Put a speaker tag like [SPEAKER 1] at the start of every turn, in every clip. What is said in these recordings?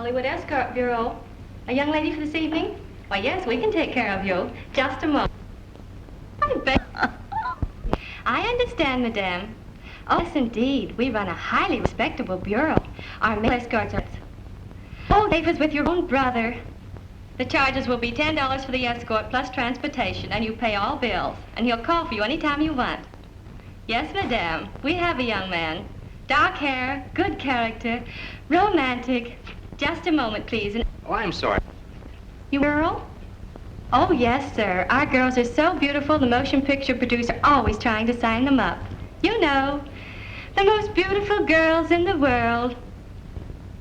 [SPEAKER 1] Hollywood Escort Bureau. A young lady for this evening? Why, yes, we can take care of you. Just a moment. I understand, madame. Oh, yes, indeed. We run a highly respectable bureau. Our male escorts are... Oh, favors with your own brother. The charges will be $10 for the escort plus transportation, and you pay all bills. And he'll call for you anytime you want. Yes, madame. We have a young man. Dark hair, good character, romantic. Just a moment, please.
[SPEAKER 2] Oh, I'm sorry.
[SPEAKER 1] You girl? Oh, yes, sir. Our girls are so beautiful, the motion picture producer always trying to sign them up. You know, the most beautiful girls in the world.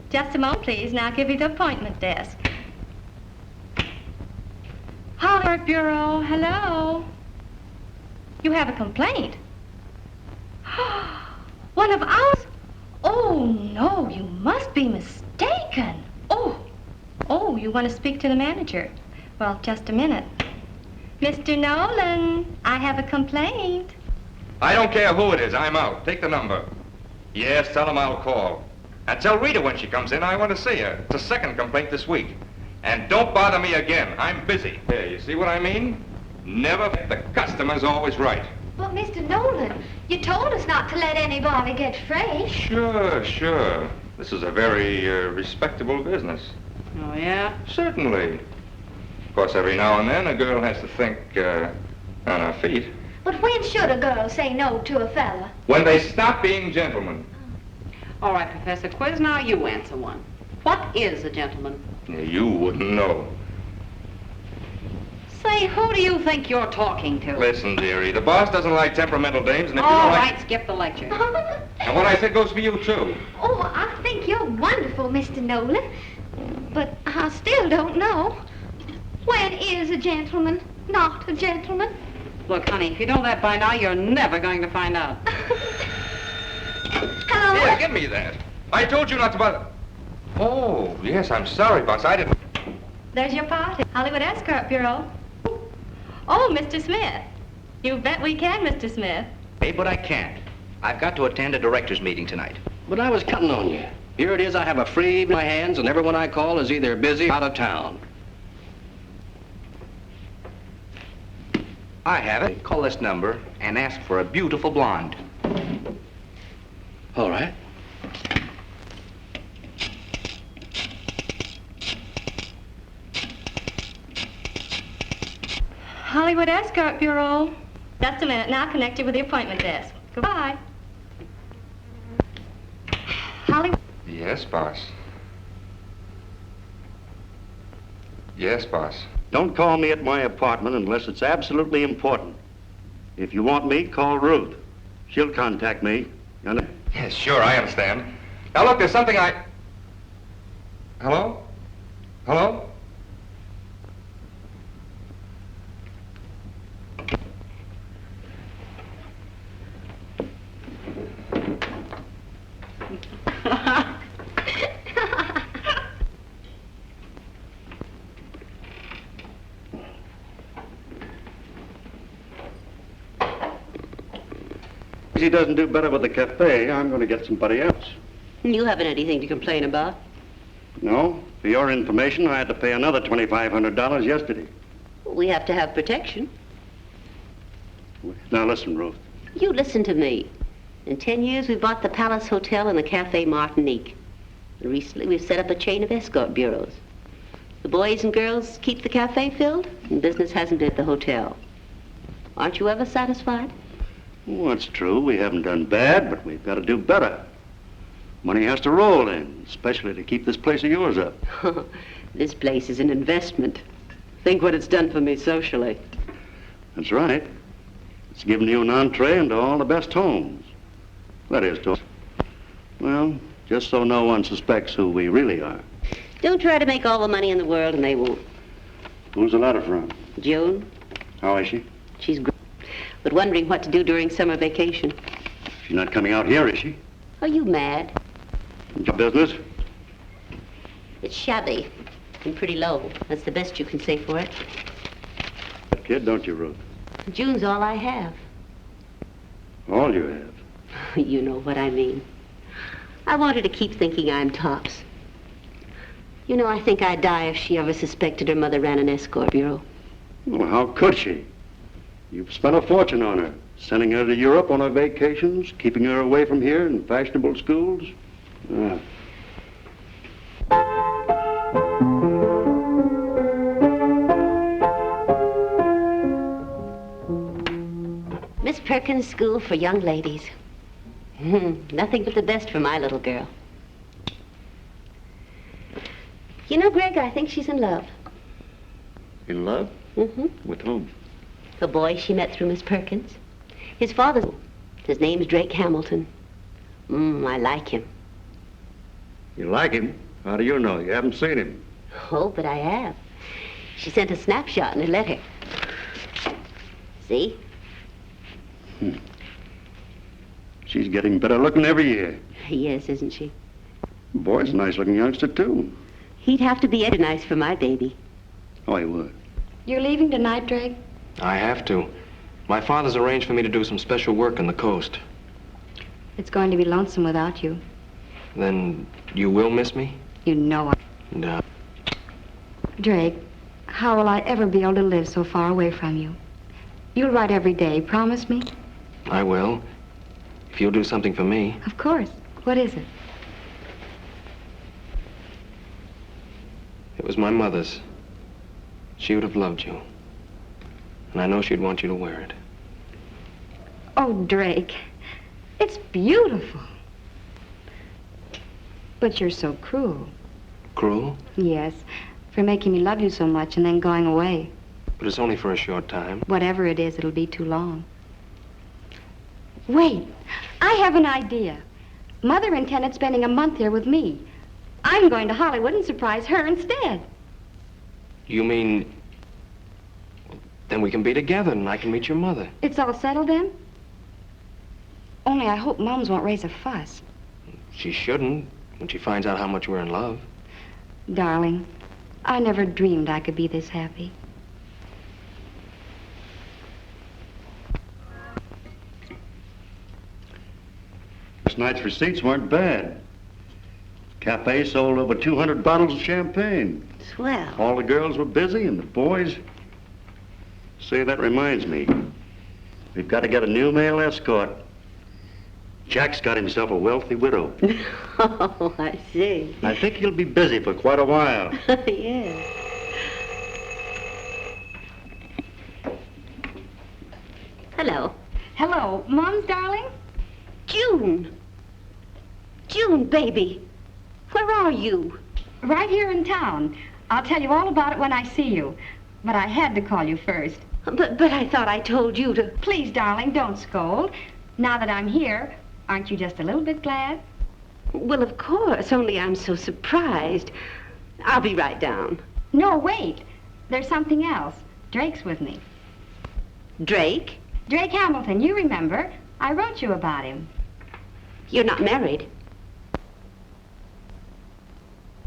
[SPEAKER 1] Just a moment, please, and I'll give you the appointment desk. Hollywood Bureau, hello. You have a complaint? One of ours? Oh, no, you must be mistaken. Oh, you want to speak to the manager? Well, just a minute. Mr. Nolan, I have a complaint.
[SPEAKER 3] I don't care who it is. I'm out. Take the number. Yes, tell him I'll call. And tell Rita when she comes in I want to see her. It's a second complaint this week. And don't bother me again. I'm busy. Here, you see what I mean? Never. The customer's always right.
[SPEAKER 4] But, Mr. Nolan, you told us not to let anybody get fresh.
[SPEAKER 3] Sure. This is a very respectable business.
[SPEAKER 5] Oh, yeah?
[SPEAKER 3] Certainly. Of course, every now and then a girl has to think on her feet.
[SPEAKER 4] But when should a girl say no to a fella?
[SPEAKER 3] When they stop being gentlemen.
[SPEAKER 5] All right, Professor Quiz, now you answer one. What is a gentleman?
[SPEAKER 3] You wouldn't know.
[SPEAKER 5] Say, who do you think you're talking to?
[SPEAKER 3] Listen, dearie, the boss doesn't like temperamental dames, and if you
[SPEAKER 5] All
[SPEAKER 3] don't
[SPEAKER 5] right,
[SPEAKER 3] like...
[SPEAKER 5] skip the lecture.
[SPEAKER 3] And what I said goes for you, too.
[SPEAKER 4] Oh, I think you're wonderful, Mr. Nolan. But I still don't know. When is a gentleman not a gentleman?
[SPEAKER 5] Look, honey, if you know that by now, you're never going to find out.
[SPEAKER 4] Hello?
[SPEAKER 3] Here, give me that. I told you not to bother. Oh, yes, I'm sorry, boss. I didn't...
[SPEAKER 1] There's your party. Hollywood Escort Bureau. Oh, Mr. Smith. You bet we can, Mr. Smith.
[SPEAKER 2] Hey, but I can't. I've got to attend a director's meeting tonight.
[SPEAKER 6] But I was counting on you. Here it is, I have a free in my hands, and everyone I call is either busy or out of town.
[SPEAKER 2] I have it. Call this number and ask for a beautiful blonde.
[SPEAKER 6] All right.
[SPEAKER 1] Hollywood Escort Bureau. Just a minute, now I'll connect you with the appointment desk. Goodbye. Hollywood.
[SPEAKER 3] Yes, boss. Yes, boss.
[SPEAKER 6] Don't call me at my apartment unless it's absolutely important. If you want me, call Ruth. She'll contact me. You understand?
[SPEAKER 3] Yes, sure, I understand. Now, look, there's something I... Hello? Hello?
[SPEAKER 6] If he doesn't do better with the cafe, I'm going to get somebody else.
[SPEAKER 7] You haven't anything to complain about.
[SPEAKER 6] No. For your information, I had to pay another $2,500 yesterday.
[SPEAKER 7] We have to have protection.
[SPEAKER 6] Now listen, Ruth.
[SPEAKER 7] You listen to me. In 10 years, we bought the Palace Hotel and the Cafe Martinique. And recently, we've set up a chain of escort bureaus. The boys and girls keep the cafe filled, and business hasn't been at the hotel. Aren't you ever satisfied?
[SPEAKER 6] Well, that's true. We haven't done bad, but we've got to do better. Money has to roll in, especially to keep this place of yours up.
[SPEAKER 7] This place is an investment. Think what it's done for me socially.
[SPEAKER 6] That's right. It's given you an entree into all the best homes. That is, well, just so no one suspects who we really are.
[SPEAKER 7] Don't try to make all the money in the world, and they won't.
[SPEAKER 6] Who's the letter from?
[SPEAKER 7] June.
[SPEAKER 6] How is she?
[SPEAKER 7] She's great, but wondering what to do during summer vacation.
[SPEAKER 6] She's not coming out here, is she?
[SPEAKER 7] Are you mad?
[SPEAKER 6] Your business?
[SPEAKER 7] It's shabby and pretty low. That's the best you can say for it.
[SPEAKER 6] That kid, don't you, Ruth?
[SPEAKER 7] June's all I have.
[SPEAKER 6] All you have?
[SPEAKER 7] You know what I mean. I want her to keep thinking I'm tops. You know, I think I'd die if she ever suspected her mother ran an escort bureau.
[SPEAKER 6] Well, how could she? You've spent a fortune on her, sending her to Europe on her vacations, keeping her away from here in fashionable schools.
[SPEAKER 7] Miss Perkins' School for Young Ladies. Nothing but the best for my little girl. You know, Greg, I think she's in love.
[SPEAKER 6] In love?
[SPEAKER 7] Mm-hmm.
[SPEAKER 6] With whom?
[SPEAKER 7] The boy she met through Miss Perkins. His his name's Drake Hamilton. I like him.
[SPEAKER 6] You like him? How do you know? You haven't seen him.
[SPEAKER 7] Oh, but I have. She sent a snapshot in her letter. See?
[SPEAKER 6] She's getting better looking every year.
[SPEAKER 7] Yes, isn't she?
[SPEAKER 6] The boy's a nice looking youngster, too.
[SPEAKER 7] He'd have to be extra nice for my baby.
[SPEAKER 6] Oh, he would.
[SPEAKER 1] You're leaving tonight, Drake?
[SPEAKER 2] I have to. My father's arranged for me to do some special work on the coast.
[SPEAKER 1] It's going to be lonesome without you.
[SPEAKER 2] Then you will miss me?
[SPEAKER 1] You know I...
[SPEAKER 2] No.
[SPEAKER 1] Drake, how will I ever be able to live so far away from you? You'll write every day, promise me?
[SPEAKER 2] I will. If you'll do something for me.
[SPEAKER 1] Of course. What is it?
[SPEAKER 2] It was my mother's. She would have loved you. And I know she'd want you to wear it.
[SPEAKER 1] Oh, Drake, it's beautiful. But you're so cruel.
[SPEAKER 2] Cruel?
[SPEAKER 1] Yes, for making me love you so much and then going away.
[SPEAKER 2] But it's only for a short time.
[SPEAKER 1] Whatever it is, it'll be too long. Wait, I have an idea. Mother intended spending a month here with me. I'm going to Hollywood and surprise her instead.
[SPEAKER 2] You mean... Then we can be together and I can meet your mother.
[SPEAKER 1] It's all settled then? Only I hope Mums won't raise a fuss.
[SPEAKER 2] She shouldn't when she finds out how much we're in love.
[SPEAKER 1] Darling, I never dreamed I could be this happy.
[SPEAKER 6] This night's receipts weren't bad. Cafe sold over 200 bottles of champagne.
[SPEAKER 7] Swell.
[SPEAKER 6] All the girls were busy and the boys... Say, that reminds me. We've got to get a new male escort. Jack's got himself a wealthy widow.
[SPEAKER 7] Oh, I see.
[SPEAKER 6] I think he'll be busy for quite a while.
[SPEAKER 7] Yeah. Hello.
[SPEAKER 1] Hello, Mums, darling?
[SPEAKER 7] June. June, baby. Where are you?
[SPEAKER 1] Right here in town. I'll tell you all about it when I see you. But I had to call you first.
[SPEAKER 7] But I thought I told you to...
[SPEAKER 1] Please, darling, don't scold. Now that I'm here, aren't you just a little bit glad?
[SPEAKER 7] Well, of course, only I'm so surprised. I'll be right down.
[SPEAKER 1] No, wait. There's something else. Drake's with me.
[SPEAKER 7] Drake?
[SPEAKER 1] Drake Hamilton, you remember. I wrote you about him.
[SPEAKER 7] You're not married.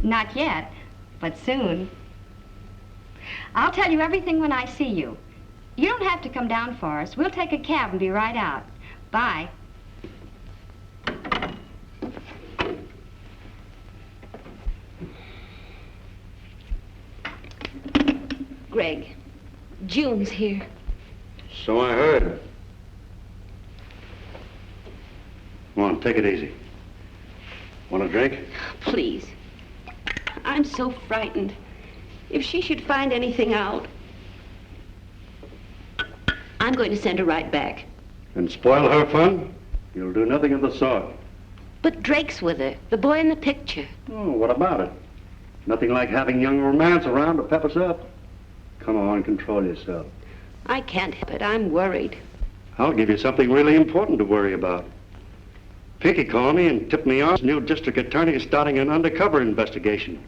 [SPEAKER 1] Not yet, but soon. I'll tell you everything when I see you. You don't have to come down for us. We'll take a cab and be right out. Bye.
[SPEAKER 7] Greg, June's here.
[SPEAKER 6] So I heard. Come on, take it easy. Want a drink?
[SPEAKER 7] Please. I'm so frightened. If she should find anything out, I'm going to send her right back.
[SPEAKER 6] And spoil her fun? You'll do nothing of the sort.
[SPEAKER 7] But Drake's with her, the boy in the picture.
[SPEAKER 6] Oh, what about it? Nothing like having young romance around to pep us up. Come on, control yourself.
[SPEAKER 7] I can't help it. I'm worried.
[SPEAKER 6] I'll give you something really important to worry about. Pinky called me and tipped me off. The new district attorney is starting an undercover investigation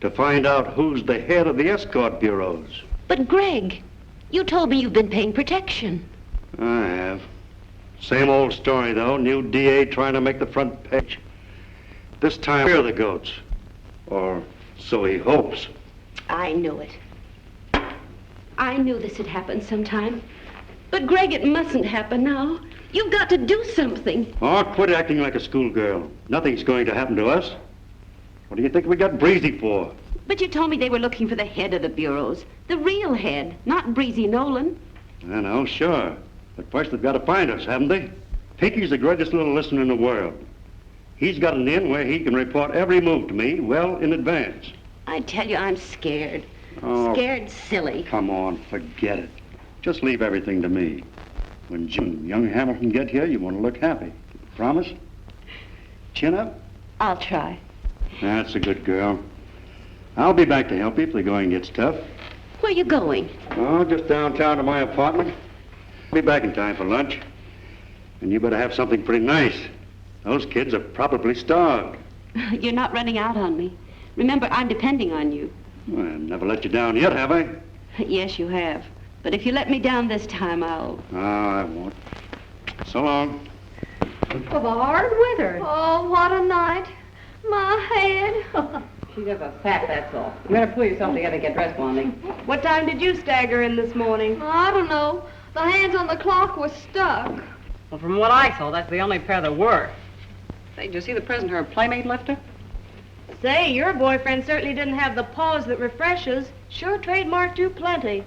[SPEAKER 6] to find out who's the head of the escort bureaus.
[SPEAKER 7] But Greg, you told me you've been paying protection.
[SPEAKER 6] I have. Same old story, though. New DA trying to make the front page. This time, we're the goats. Or so he hopes.
[SPEAKER 7] I knew it. I knew this had happened sometime. But Greg, it mustn't happen now. You've got to do something.
[SPEAKER 6] Oh, quit acting like a schoolgirl. Nothing's going to happen to us. What do you think we got Breezy for?
[SPEAKER 7] But you told me they were looking for the head of the bureaus. The real head, not Breezy Nolan.
[SPEAKER 6] I know, sure. But first they've got to find us, haven't they? Pinky's the greatest little listener in the world. He's got an in where he can report every move to me well in advance.
[SPEAKER 7] I tell you, I'm scared.
[SPEAKER 6] Oh,
[SPEAKER 7] Scared silly.
[SPEAKER 6] come on, forget it. Just leave everything to me. When Jim and young Hamilton get here, you want to look happy. Promise? Chin up?
[SPEAKER 7] I'll try.
[SPEAKER 6] That's a good girl. I'll be back to help you if the going gets tough.
[SPEAKER 7] Where you going?
[SPEAKER 6] Oh, just downtown to my apartment. I'll be back in time for lunch. And you better have something pretty nice. Those kids are probably starved.
[SPEAKER 7] You're not running out on me. Remember, I'm depending on you.
[SPEAKER 6] Well, I've never let you down yet, have I?
[SPEAKER 7] Yes, you have. But if you let me down this time, I'll...
[SPEAKER 6] No, I won't. So long.
[SPEAKER 5] Well, the hard winter.
[SPEAKER 4] Oh, what a night. My head.
[SPEAKER 5] She's just a sap, that's all. You better pull yourself together and get dressed, Blondie.
[SPEAKER 1] What time did you stagger in this morning?
[SPEAKER 4] I don't know. The hands on the clock were stuck.
[SPEAKER 5] Well, from what I saw, that's the only pair that were. Say, did you see the present her playmate left her?
[SPEAKER 1] Say, your boyfriend certainly didn't have the pause that refreshes. Sure trademarked you plenty.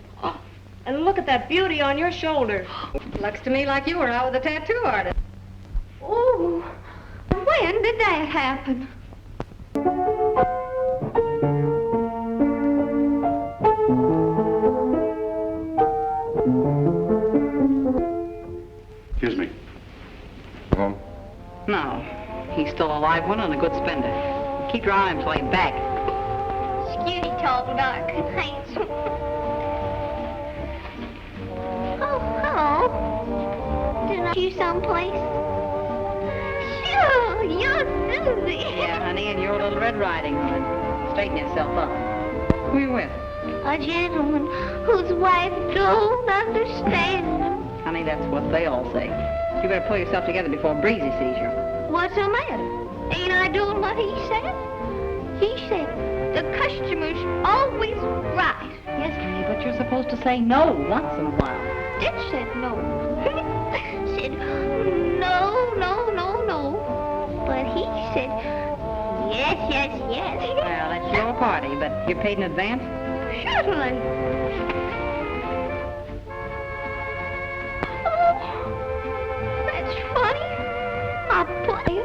[SPEAKER 1] And look at that beauty on your shoulder. Looks to me like you were out with a tattoo artist.
[SPEAKER 4] Oh, when did that happen?
[SPEAKER 6] Excuse me.
[SPEAKER 3] Home?
[SPEAKER 5] No. He's still a live one and a good spender. Keep your eye on him till he's back.
[SPEAKER 4] Skinny, tall, dark, and handsome. Oh, hello. Did I see you someplace? Sure, you're Susie.
[SPEAKER 5] Yeah, honey, and you're a little Red Riding Hood. Straighten yourself up. Who are you with?
[SPEAKER 4] A gentleman whose wife don't understand him.
[SPEAKER 5] Honey, that's what they all say. You better pull yourself together before Breezy sees you.
[SPEAKER 4] What's the matter? Ain't I doing what he said? He said the customer's always right.
[SPEAKER 5] Yes, honey, but you're supposed to say no once in a while.
[SPEAKER 4] Dick said no. Said no, no, no, no. But he said yes, yes, yes.
[SPEAKER 5] Well, that's your party, but you're paid in advance?
[SPEAKER 4] Certainly. Oh, that's funny. I put you.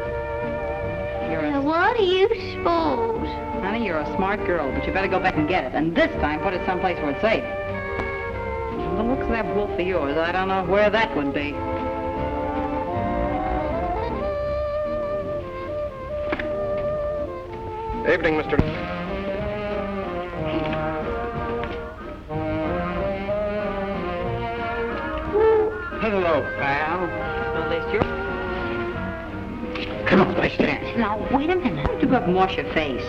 [SPEAKER 4] Now, what do you suppose?
[SPEAKER 5] Honey, you're a smart girl, but you better go back and get it. And this time, put it someplace where it's safe. From the looks of that wolf of yours, I don't know where that would be.
[SPEAKER 2] Evening, Mr.
[SPEAKER 8] Hello, pal.
[SPEAKER 5] Well, this your...
[SPEAKER 8] Come on, let's dance.
[SPEAKER 5] Now, wait a minute. Why don't you go up and wash your face?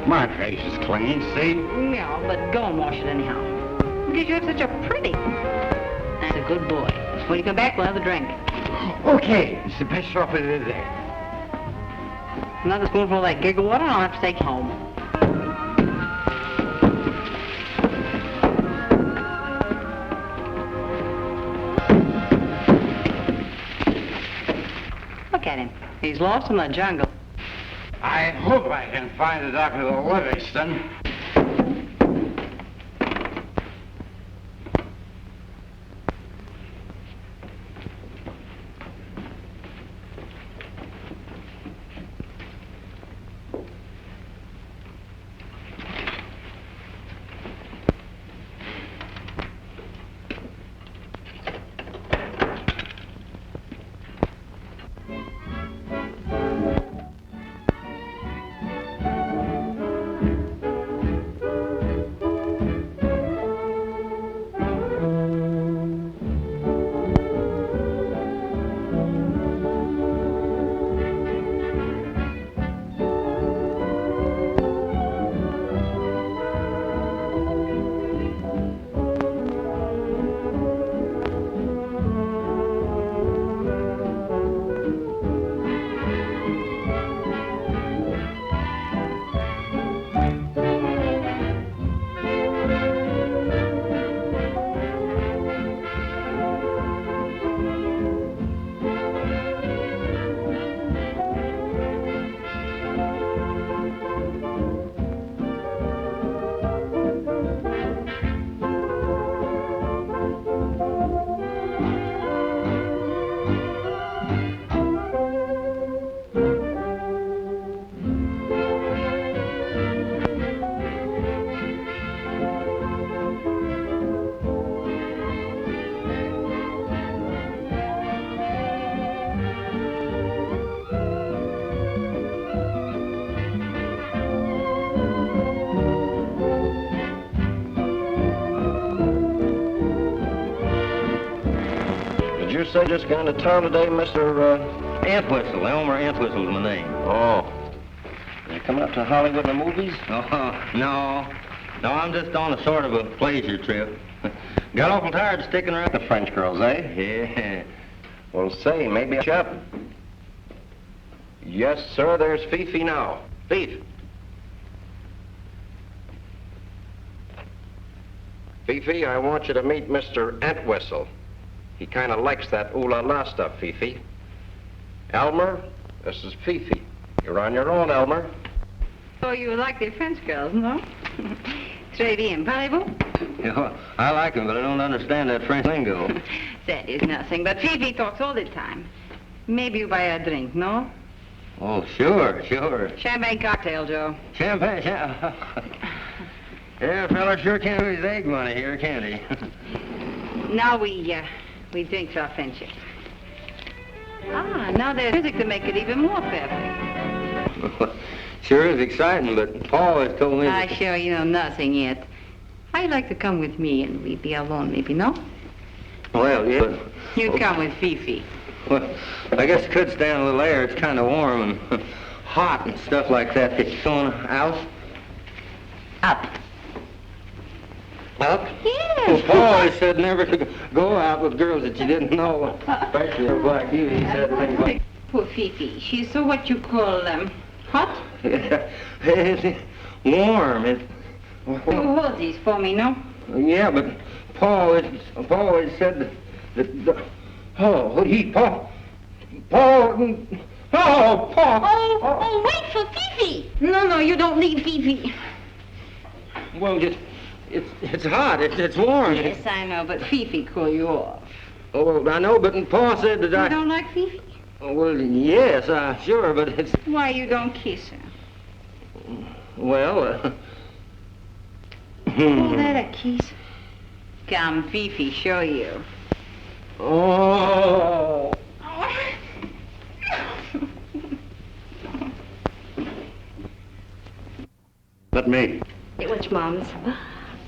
[SPEAKER 8] My face is clean, see?
[SPEAKER 5] Yeah, but go and wash it anyhow. Because you're such a pretty... That's a good boy. When you come back, we'll have a drink.
[SPEAKER 8] Okay, it's the best offer there.
[SPEAKER 5] Another spoonful of that giggle water, and I'll have to take you home. Look at him. He's lost in the jungle.
[SPEAKER 8] I hope I can find the Dr. Livingston.
[SPEAKER 9] say just got into town today, Mr.
[SPEAKER 10] Entwistle. Elmer Entwistle's my name.
[SPEAKER 9] Oh. You coming up to Hollywood in the movies?
[SPEAKER 10] Oh, no. No, I'm just on a sort of a pleasure trip. Got awful tired of sticking around.
[SPEAKER 9] The French girls, eh?
[SPEAKER 10] Yeah.
[SPEAKER 9] Well, say, maybe a chap. Yes, sir, there's Fifi now. Fifi. Fifi, I want you to meet Mr. Entwistle. He kind of likes that ooh-la-la stuff, Fifi. Elmer, this is Fifi. You're on your own, Elmer.
[SPEAKER 5] Oh, you like the French girls, no? Très bien. Parlez-vous?
[SPEAKER 10] Yeah, I like him, but I don't understand that French lingo.
[SPEAKER 5] That is nothing, but Fifi talks all the time. Maybe you buy a drink, no?
[SPEAKER 10] Oh, sure.
[SPEAKER 5] Champagne cocktail, Joe.
[SPEAKER 10] Champagne. Yeah, fella sure can't lose egg money here, can he?
[SPEAKER 5] Now we drink to our friendship. Ah, now there's music to make it even more perfect.
[SPEAKER 10] Sure is exciting, but Paul has told me...
[SPEAKER 5] I sure you know nothing yet. How'd you like to come with me and we'd be alone, maybe, no?
[SPEAKER 10] Well, yeah, but...
[SPEAKER 5] You'd come with Fifi.
[SPEAKER 10] Well, I guess it could stand a little air. It's kind of warm and hot and stuff like that. It's going out?
[SPEAKER 5] Up.
[SPEAKER 10] Up?
[SPEAKER 5] Yeah.
[SPEAKER 10] Well, Paul always said never to go out with girls that you didn't know, especially like you. He said things like...
[SPEAKER 5] Poor Fifi. She's so what you call, hot?
[SPEAKER 10] It's warm. It's...
[SPEAKER 5] You hold these for me, no?
[SPEAKER 10] Yeah, but Paul always said that Paul.
[SPEAKER 4] Oh, wait for Fifi.
[SPEAKER 5] No, you don't need Fifi.
[SPEAKER 10] Well, it's hot. It's warm.
[SPEAKER 5] Yes, I know, but Fifi cool you off.
[SPEAKER 10] Oh, well, I know, but Paul said that
[SPEAKER 5] You don't like Fifi?
[SPEAKER 10] Oh, well, yes, sure, but it's...
[SPEAKER 5] Why you don't kiss her?
[SPEAKER 10] Well,
[SPEAKER 5] Oh, that a kiss? Come, Fifi, show you.
[SPEAKER 10] Oh.
[SPEAKER 6] Let me.
[SPEAKER 1] Which Mums?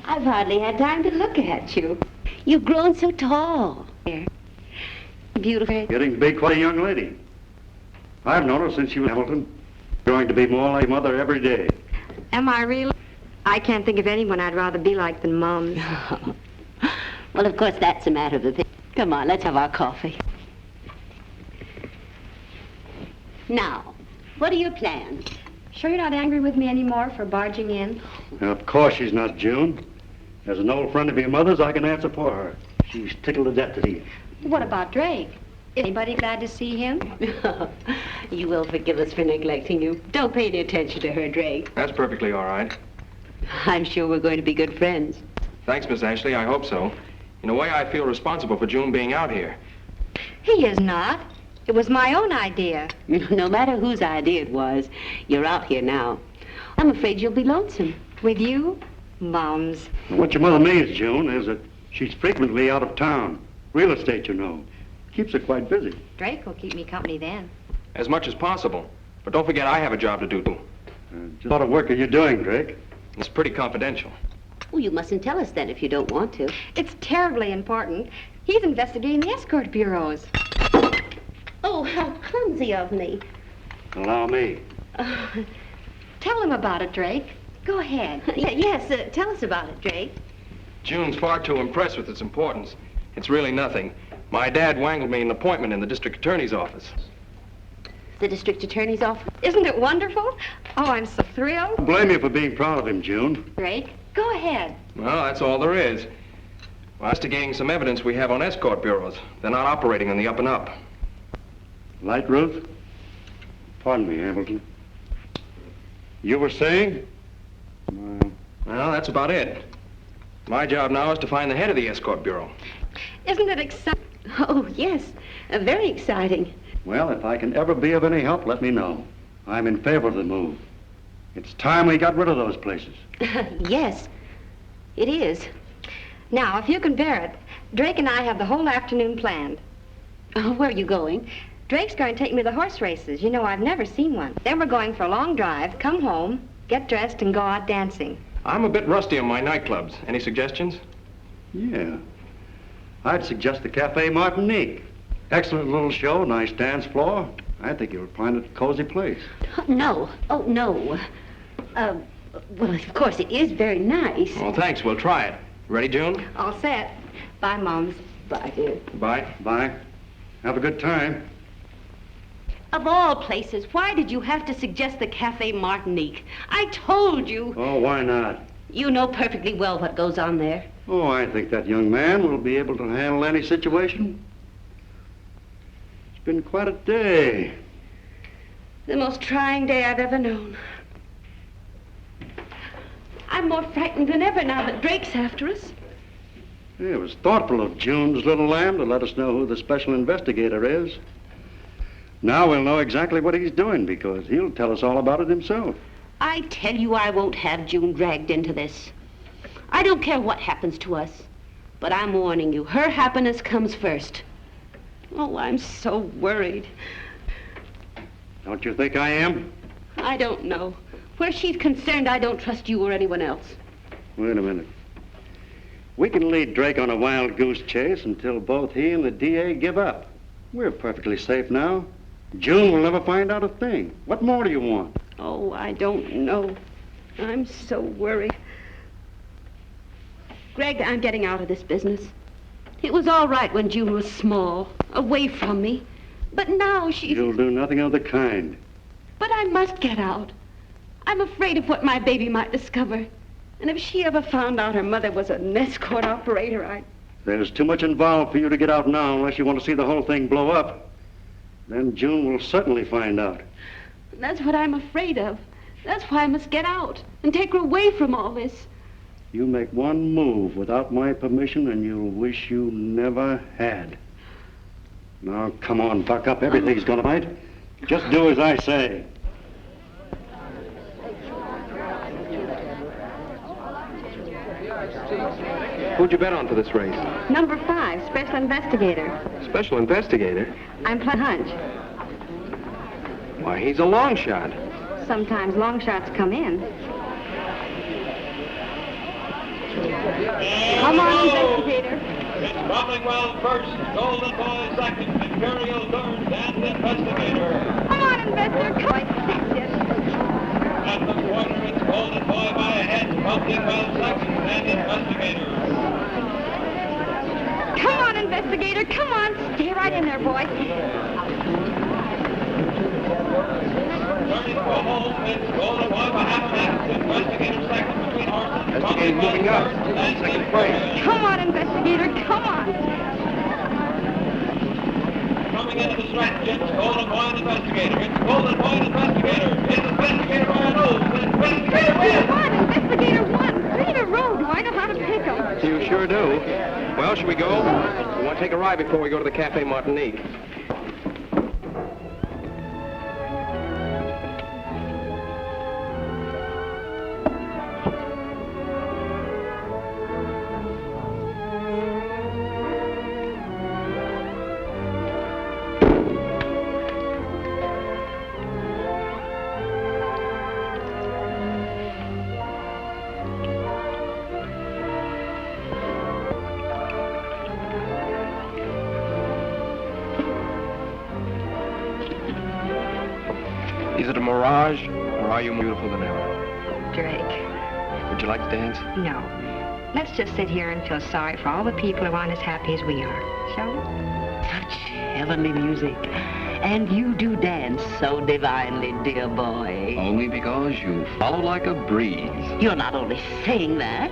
[SPEAKER 7] I've hardly had time to look at you. You've grown so tall. Beautiful.
[SPEAKER 6] Getting to be quite a young lady. I've known her since she was in Hamilton. Going to be more like Mother every day.
[SPEAKER 1] Am I really? I can't think of anyone I'd rather be like than Mums.
[SPEAKER 7] Well, of course, that's a matter of opinion. Come on, let's have our coffee. Now, what are your plans?
[SPEAKER 1] Sure you're not angry with me anymore for barging in?
[SPEAKER 6] Of course she's not, June. As an old friend of your mother's, I can answer for her. She's tickled to death to see you.
[SPEAKER 1] What about Drake? Anybody glad to see him?
[SPEAKER 7] You will forgive us for neglecting you. Don't pay any attention to her, Drake.
[SPEAKER 2] That's perfectly all right.
[SPEAKER 7] I'm sure we're going to be good friends.
[SPEAKER 2] Thanks, Miss Ashley. I hope so. In a way, I feel responsible for June being out here.
[SPEAKER 1] He is not. It was my own idea.
[SPEAKER 7] No matter whose idea it was, you're out here now. I'm afraid you'll be lonesome.
[SPEAKER 1] With you? Mums.
[SPEAKER 6] What your mother means, June, is that she's frequently out of town. Real estate, you know. Keeps her quite busy.
[SPEAKER 1] Drake will keep me company then.
[SPEAKER 2] As much as possible. But don't forget I have a job to do, too.
[SPEAKER 6] Just what work are you doing, Drake?
[SPEAKER 2] It's pretty confidential.
[SPEAKER 7] Oh, you mustn't tell us then if you don't want to.
[SPEAKER 1] It's terribly important. He's investigating the escort bureaus.
[SPEAKER 7] Oh, how clumsy of me.
[SPEAKER 6] Allow me.
[SPEAKER 1] Tell him about it, Drake. Go ahead.
[SPEAKER 7] Yes, tell us about it, Drake.
[SPEAKER 2] June's far too impressed with its importance. It's really nothing. My dad wangled me an appointment in the district attorney's office.
[SPEAKER 7] The district attorney's office?
[SPEAKER 1] Isn't it wonderful? Oh, I'm so thrilled.
[SPEAKER 6] I blame you for being proud of him, June.
[SPEAKER 1] Drake, go ahead.
[SPEAKER 2] Well, that's all there is. We're investigating some evidence we have on escort bureaus. They're not operating on the up and up.
[SPEAKER 6] Light, Ruth? Pardon me, Hamilton. You were saying?
[SPEAKER 2] Well, that's about it. My job now is to find the head of the escort bureau.
[SPEAKER 1] Isn't it exciting?
[SPEAKER 7] Oh, yes. Very exciting.
[SPEAKER 6] Well, if I can ever be of any help, let me know. I'm in favor of the move. It's time we got rid of those places.
[SPEAKER 7] Yes, it is.
[SPEAKER 1] Now, if you can bear it, Drake and I have the whole afternoon planned.
[SPEAKER 7] Where are you going?
[SPEAKER 1] Drake's going to take me to the horse races. You know, I've never seen one. Then we're going for a long drive, come home, get dressed, and go out dancing.
[SPEAKER 2] I'm a bit rusty on my nightclubs. Any suggestions?
[SPEAKER 6] Yeah. I'd suggest the Cafe Martinique. Excellent little show, nice dance floor. I think you'll find it a cozy place.
[SPEAKER 7] No. Oh, no. Well, of course, it is very nice.
[SPEAKER 2] Well, thanks. We'll try it. Ready, June?
[SPEAKER 1] All set. Bye, Moms.
[SPEAKER 7] Bye, dear.
[SPEAKER 2] Bye.
[SPEAKER 6] Bye. Have a good time.
[SPEAKER 7] Of all places, why did you have to suggest the Cafe Martinique? I told you.
[SPEAKER 6] Oh, why not?
[SPEAKER 7] You know perfectly well what goes on there.
[SPEAKER 6] Oh, I think that young man will be able to handle any situation. It's been quite a day.
[SPEAKER 7] The most trying day I've ever known. I'm more frightened than ever now that Drake's after us.
[SPEAKER 6] Yeah, it was thoughtful of June's little lamb to let us know who the special investigator is. Now we'll know exactly what he's doing because he'll tell us all about it himself.
[SPEAKER 7] I tell you I won't have June dragged into this. I don't care what happens to us, but I'm warning you, her happiness comes first. Oh, I'm so worried.
[SPEAKER 6] Don't you think I am?
[SPEAKER 7] I don't know. Where she's concerned, I don't trust you or anyone else.
[SPEAKER 6] Wait a minute. We can lead Drake on a wild goose chase until both he and the DA give up. We're perfectly safe now. June will never find out a thing. What more do you want?
[SPEAKER 7] Oh, I don't know. I'm so worried. Greg, I'm getting out of this business. It was all right when June was small, away from me. But now she's...
[SPEAKER 6] You'll do nothing of the kind.
[SPEAKER 7] But I must get out. I'm afraid of what my baby might discover. And if she ever found out her mother was an escort operator, I'd...
[SPEAKER 6] There's too much involved for you to get out now unless you want to see the whole thing blow up. Then June will certainly find out.
[SPEAKER 7] That's what I'm afraid of. That's why I must get out and take her away from all this.
[SPEAKER 6] You make one move without my permission and you'll wish you never had. Now, come on, buck up. Everything's gonna right. Just do as I say.
[SPEAKER 2] Who'd you bet on for this race?
[SPEAKER 1] Number 5, special investigator.
[SPEAKER 2] Special investigator?
[SPEAKER 1] I'm playing hunch.
[SPEAKER 2] Why, he's a long shot.
[SPEAKER 1] Sometimes long shots come in. Come on, investigator.
[SPEAKER 11] It's Cromwell first, Golden Boy second, Imperial third, and Investigator.
[SPEAKER 1] Come on, investor. Come on.
[SPEAKER 11] At the quarter, it's Golden Boy by a head, Cromwell second, and Investigator.
[SPEAKER 1] Come on, investigator. Come on. Stay right in there, boy.
[SPEAKER 11] Turning for home, it's Golden Boy by half a length, Investigator second between horses.
[SPEAKER 2] Investigator's moving up. Second place.
[SPEAKER 1] Come on, investigator. Come on.
[SPEAKER 11] Coming into the stretch, it's Golden Boy and Investigator. It's Golden Boy and Investigator. It's Investigator by a nose. Investigator wins.
[SPEAKER 1] Come on, investigator won. 3 in a row. Do I know how to pick 'em?
[SPEAKER 2] You sure do. Well, should we go? We want to take a ride before we go to the Cafe Martinique. Is it a mirage, or are you more beautiful than ever?
[SPEAKER 1] Drake.
[SPEAKER 2] Would you like to dance?
[SPEAKER 1] No. Let's just sit here and feel sorry for all the people who aren't as happy as we are, shall we?
[SPEAKER 7] Such heavenly music. And you do dance so divinely, dear boy.
[SPEAKER 12] Only because you follow like a breeze.
[SPEAKER 7] You're not only saying that.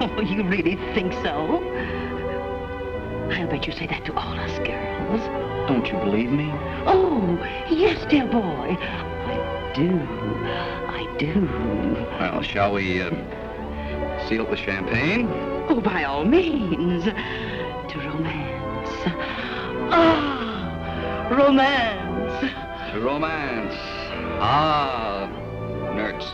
[SPEAKER 7] Oh, you really think so? I'll bet you say that to all us girls.
[SPEAKER 12] Don't you believe me?
[SPEAKER 7] Oh, yes, dear boy. I do. I do.
[SPEAKER 12] Well, shall we seal the champagne?
[SPEAKER 7] Oh, by all means. To romance. Ah, romance.
[SPEAKER 12] To romance. Ah, nurse.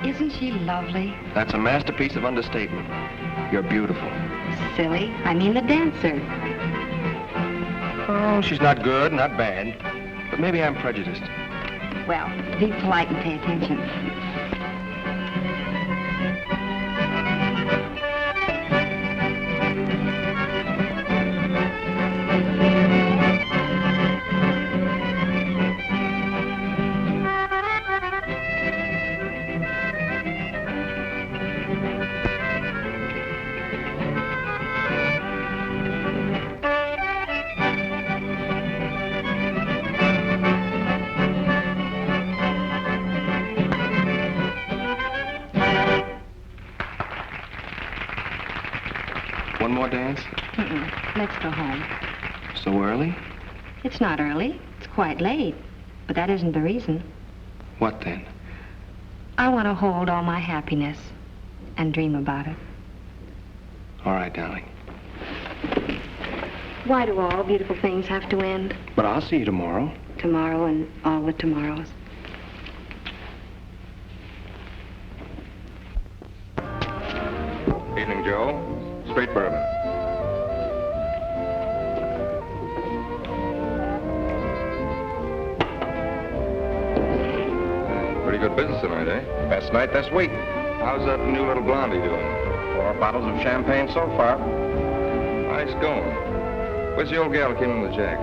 [SPEAKER 5] Isn't she lovely?
[SPEAKER 2] That's a masterpiece of understatement. You're beautiful.
[SPEAKER 5] Silly. I mean the dancer.
[SPEAKER 2] Oh, she's not good, not bad. But maybe I'm prejudiced.
[SPEAKER 5] Well, be polite and pay attention.
[SPEAKER 2] One more dance?
[SPEAKER 5] Let's go home.
[SPEAKER 2] So early?
[SPEAKER 5] It's not early. It's quite late. But that isn't the reason.
[SPEAKER 2] What then?
[SPEAKER 5] I want to hold all my happiness and dream about it.
[SPEAKER 2] All right, darling.
[SPEAKER 5] Why do all beautiful things have to end?
[SPEAKER 2] But I'll see you tomorrow.
[SPEAKER 5] Tomorrow and all the tomorrows.
[SPEAKER 3] Evening, Joe. Straight bourbon. Pretty good business tonight, eh?
[SPEAKER 9] Best night this week.
[SPEAKER 3] How's that new little blondie doing?
[SPEAKER 9] 4 bottles of champagne so far.
[SPEAKER 3] Nice going. Where's the old gal who came in with the jack?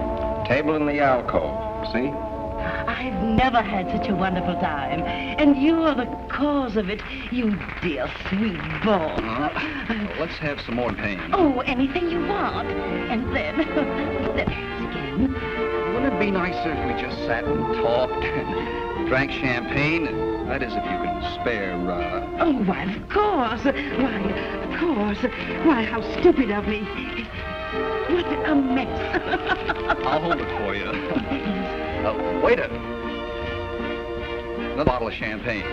[SPEAKER 9] Table in the alcove. See?
[SPEAKER 13] I've never had such a wonderful time. And you're the cause of it, you dear sweet boy.
[SPEAKER 12] Let's have some more pain.
[SPEAKER 13] Oh, anything you want. And then again.
[SPEAKER 12] Wouldn't it be nicer if we just sat and talked and drank champagne? That is, if you can spare,
[SPEAKER 13] Oh, why, of course. Why, of course. Why, how stupid of me. What a mess.
[SPEAKER 12] I'll hold it for you. Waiter. Another bottle of champagne.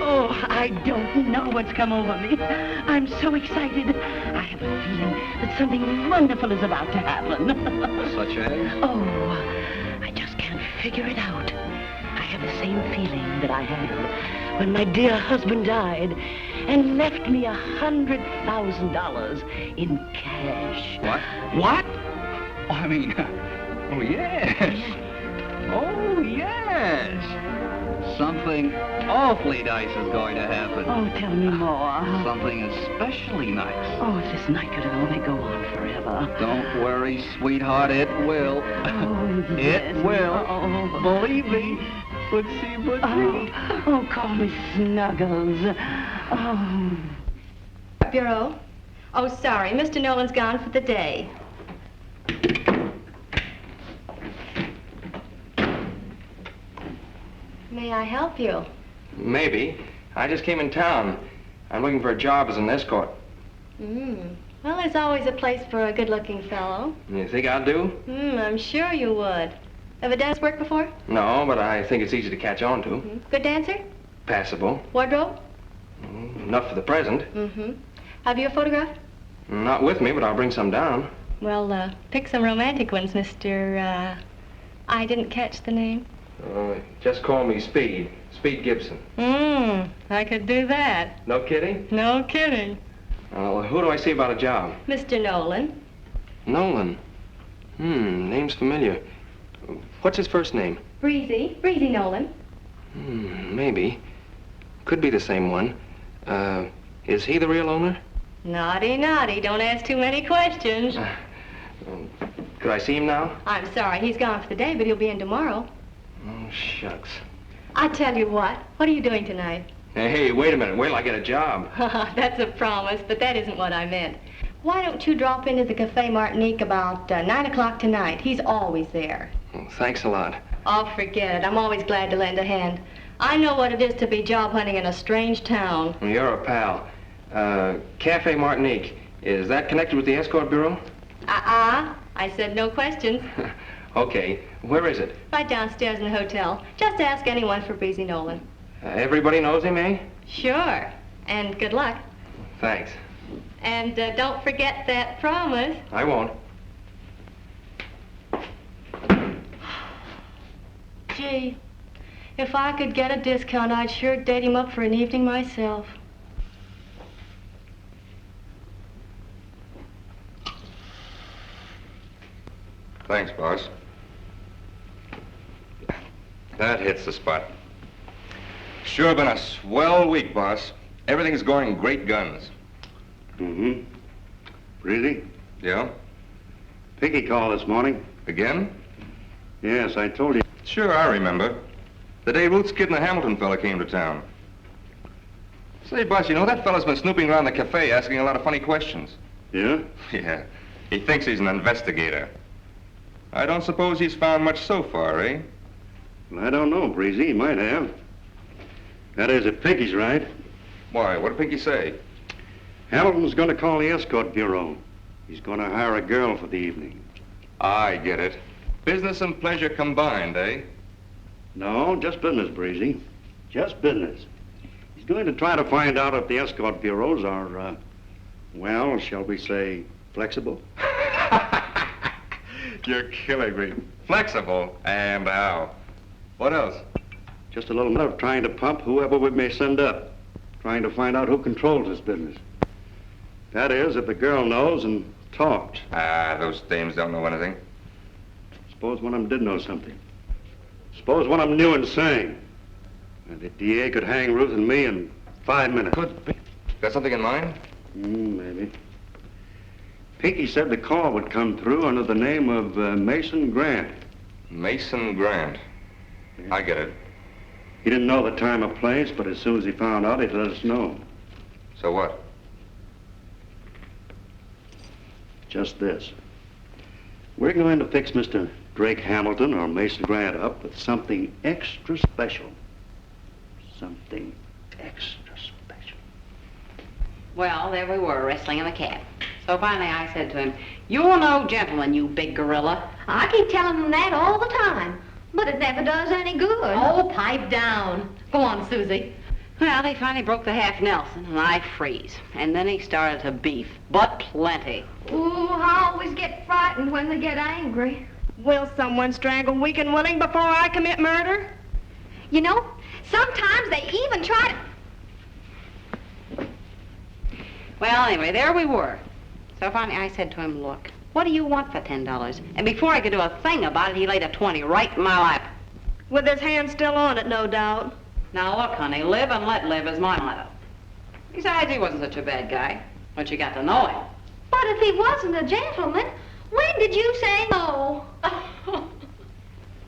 [SPEAKER 13] Oh, I don't know what's come over me. I'm so excited. I have a feeling that something wonderful is about to happen.
[SPEAKER 12] Such as?
[SPEAKER 13] Oh, I just can't figure it out. I have the same feeling that I had when my dear husband died and left me $100,000 in cash.
[SPEAKER 12] What? What? Oh, I mean, oh, yes. Oh, yes. Something awfully nice is going to happen.
[SPEAKER 13] Oh, tell me more.
[SPEAKER 12] Something especially nice.
[SPEAKER 13] Oh, if this night could only go on forever.
[SPEAKER 12] Don't worry, sweetheart, it will.
[SPEAKER 13] Oh, yes.
[SPEAKER 12] It will.
[SPEAKER 13] Oh.
[SPEAKER 12] Believe me. Footsie, footsie.
[SPEAKER 13] Oh, call me Snuggles. Oh.
[SPEAKER 1] Bureau. Oh, sorry. Mr. Nolan's gone for the day. May I help you?
[SPEAKER 2] Maybe. I just came in town. I'm looking for a job as an escort.
[SPEAKER 1] Well, there's always a place for a good-looking fellow.
[SPEAKER 2] You think I'll do?
[SPEAKER 1] I'm sure you would. Ever done this work before?
[SPEAKER 2] No, but I think it's easy to catch on to.
[SPEAKER 1] Good dancer?
[SPEAKER 2] Passable.
[SPEAKER 1] Wardrobe?
[SPEAKER 2] Enough for the present.
[SPEAKER 1] Have you a photograph?
[SPEAKER 2] Not with me, but I'll bring some down.
[SPEAKER 1] Well, pick some romantic ones, Mr. I didn't catch the name.
[SPEAKER 2] Just call me Speed. Speed Gibson.
[SPEAKER 1] I could do that.
[SPEAKER 2] No kidding?
[SPEAKER 1] No kidding.
[SPEAKER 2] Who do I see about a job?
[SPEAKER 1] Mr. Nolan.
[SPEAKER 2] Nolan. Name's familiar. What's his first name?
[SPEAKER 1] Breezy. Breezy Nolan.
[SPEAKER 2] Maybe. Could be the same one. Is he the real owner?
[SPEAKER 1] Naughty, naughty. Don't ask too many questions.
[SPEAKER 2] Could I see him now?
[SPEAKER 1] I'm sorry. He's gone for the day, but he'll be in tomorrow.
[SPEAKER 2] Oh, shucks.
[SPEAKER 1] I tell you what. What are you doing tonight?
[SPEAKER 2] Hey, wait a minute. Wait till I get a job.
[SPEAKER 1] That's a promise, but that isn't what I meant. Why don't you drop into the Cafe Martinique about 9 o'clock tonight? He's always there.
[SPEAKER 2] Thanks a lot.
[SPEAKER 1] Oh, forget it. I'm always glad to lend a hand. I know what it is to be job hunting in a strange town.
[SPEAKER 2] You're a pal. Cafe Martinique. Is that connected with the Escort Bureau?
[SPEAKER 1] I said no questions.
[SPEAKER 2] Okay. Where is it?
[SPEAKER 1] Right downstairs in the hotel. Just ask anyone for Breezy Nolan.
[SPEAKER 2] Everybody knows him, eh?
[SPEAKER 1] Sure. And good luck.
[SPEAKER 2] Thanks.
[SPEAKER 1] And don't forget that promise.
[SPEAKER 2] I won't.
[SPEAKER 1] Gee, if I could get a discount, I'd sure date him up for an evening myself.
[SPEAKER 3] Thanks, boss. That hits the spot. Sure been a swell week, boss. Everything's going great guns.
[SPEAKER 6] Mm-hmm. Breezy?
[SPEAKER 3] Yeah?
[SPEAKER 6] Pinky called this morning.
[SPEAKER 3] Again?
[SPEAKER 6] Yes, I told you.
[SPEAKER 3] Sure, I remember. The day Ruth's kid and the Hamilton fella came to town. Say, boss, you know, that fella's been snooping around the cafe asking a lot of funny questions.
[SPEAKER 6] Yeah?
[SPEAKER 3] Yeah. He thinks he's an investigator. I don't suppose he's found much so far, eh?
[SPEAKER 6] Well, I don't know, Breezy. He might have. That is, if Pinky's right.
[SPEAKER 3] Why, what did Pinky say?
[SPEAKER 6] Hamilton's going to call the Escort Bureau. He's going to hire a girl for the evening.
[SPEAKER 3] I get it. Business and pleasure combined, eh?
[SPEAKER 6] No, just business, Breezy. Just business. He's going to try to find out if the Escort Bureaus are, well, shall we say, flexible?
[SPEAKER 3] You're killing me. Flexible? And how? What else?
[SPEAKER 6] Just a little bit of trying to pump whoever we may send up. Trying to find out who controls this business. That is, if the girl knows and talks.
[SPEAKER 3] Ah, those dames don't know anything.
[SPEAKER 6] Suppose one of them did know something. Suppose one of them knew and sang. And the DA could hang Ruth and me in 5 minutes.
[SPEAKER 3] Could be. Got something in mind?
[SPEAKER 6] Maybe. Pinky said the call would come through under the name of Mason Grant.
[SPEAKER 3] Mason Grant. I get it.
[SPEAKER 6] He didn't know the time or place, but as soon as he found out, he'd let us know.
[SPEAKER 3] So what?
[SPEAKER 6] Just this. We're going to fix Mr. Drake Hamilton or Mason Grant up with something extra special. Something extra special.
[SPEAKER 5] Well, there we were, wrestling in the cab. So finally I said to him, "You're no gentleman, you big gorilla."
[SPEAKER 4] I keep telling them that all the time, but it never does any good.
[SPEAKER 1] Oh, pipe down. Go on, Susie.
[SPEAKER 5] Well, he finally broke the half Nelson, and I freeze. And then he started to beef, but plenty.
[SPEAKER 4] Ooh, I always get frightened when they get angry.
[SPEAKER 1] Will someone strangle Weak and Willing before I commit murder?
[SPEAKER 4] You know, sometimes they even try to...
[SPEAKER 5] Well, anyway, there we were. So finally I said to him, "Look, what do you want for $10? And before I could do a thing about it, he laid a 20 right in my lap.
[SPEAKER 1] With his hand still on it, no doubt.
[SPEAKER 5] Now look, honey, live and let live is my motto. Besides, he wasn't such a bad guy, once you got to know him.
[SPEAKER 4] But if he wasn't a gentleman, when did you say no?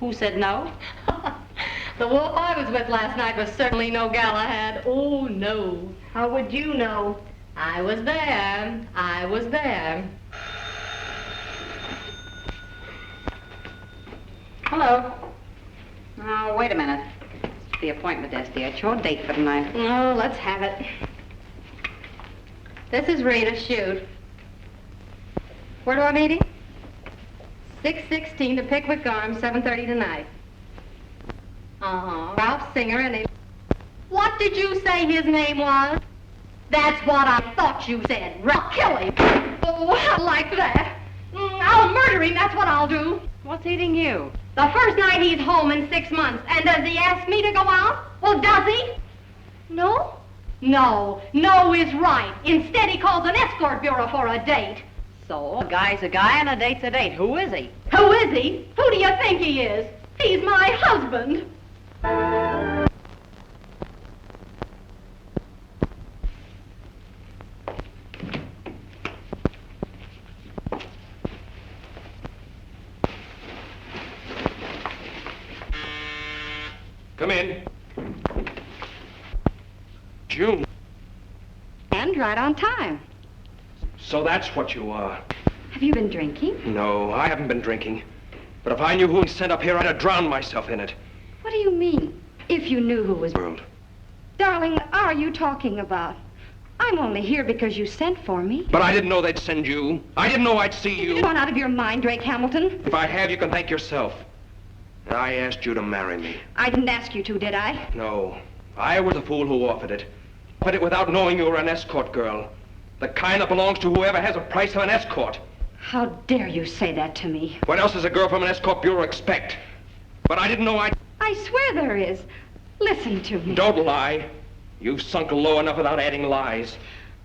[SPEAKER 5] Who said no?
[SPEAKER 1] The wolf I was with last night was certainly no Galahad. Oh, no. How would you know? I was there. I was there.
[SPEAKER 5] Hello. Oh, wait a minute. It's the appointment desk, dear. It's your date for tonight.
[SPEAKER 1] Oh, let's have it. This is Rita's shoot. Where do I meet him? 616 to Pickwick Arms, 7:30 tonight. Ralph Singer, and he... What did you say his name was? That's what I thought you said. Ralph, kill him. Oh, I like that. I'll murder him, that's what I'll do.
[SPEAKER 5] What's eating you?
[SPEAKER 1] The first night he's home in 6 months. And does he ask me to go out? Well, does he? No? No. No is right. Instead, he calls an escort bureau for a date.
[SPEAKER 5] So, a guy's a guy and a date's a date. Who is he?
[SPEAKER 1] Who is he? Who do you think he is? He's my husband.
[SPEAKER 2] Come in. June.
[SPEAKER 1] And right on time.
[SPEAKER 2] So that's what you are.
[SPEAKER 1] Have you been drinking?
[SPEAKER 2] No, I haven't been drinking. But if I knew who he sent up here, I'd have drowned myself in it.
[SPEAKER 1] What do you mean? If you knew who was...
[SPEAKER 2] World.
[SPEAKER 1] Darling, what are you talking about? I'm only here because you sent for me.
[SPEAKER 2] But I didn't know they'd send you. I didn't know I'd see you.
[SPEAKER 1] You've gone out of your mind, Drake Hamilton.
[SPEAKER 2] If I have, you can thank yourself. I asked you to marry me.
[SPEAKER 1] I didn't ask you to, did I?
[SPEAKER 2] No. I was the fool who offered it. Offered it without knowing you were an escort girl. The kind that belongs to whoever has a price of an escort.
[SPEAKER 1] How dare you say that to me?
[SPEAKER 2] What else does a girl from an escort bureau expect? But I didn't know I
[SPEAKER 1] swear there is. Listen to me.
[SPEAKER 2] Don't lie. You've sunk low enough without adding lies.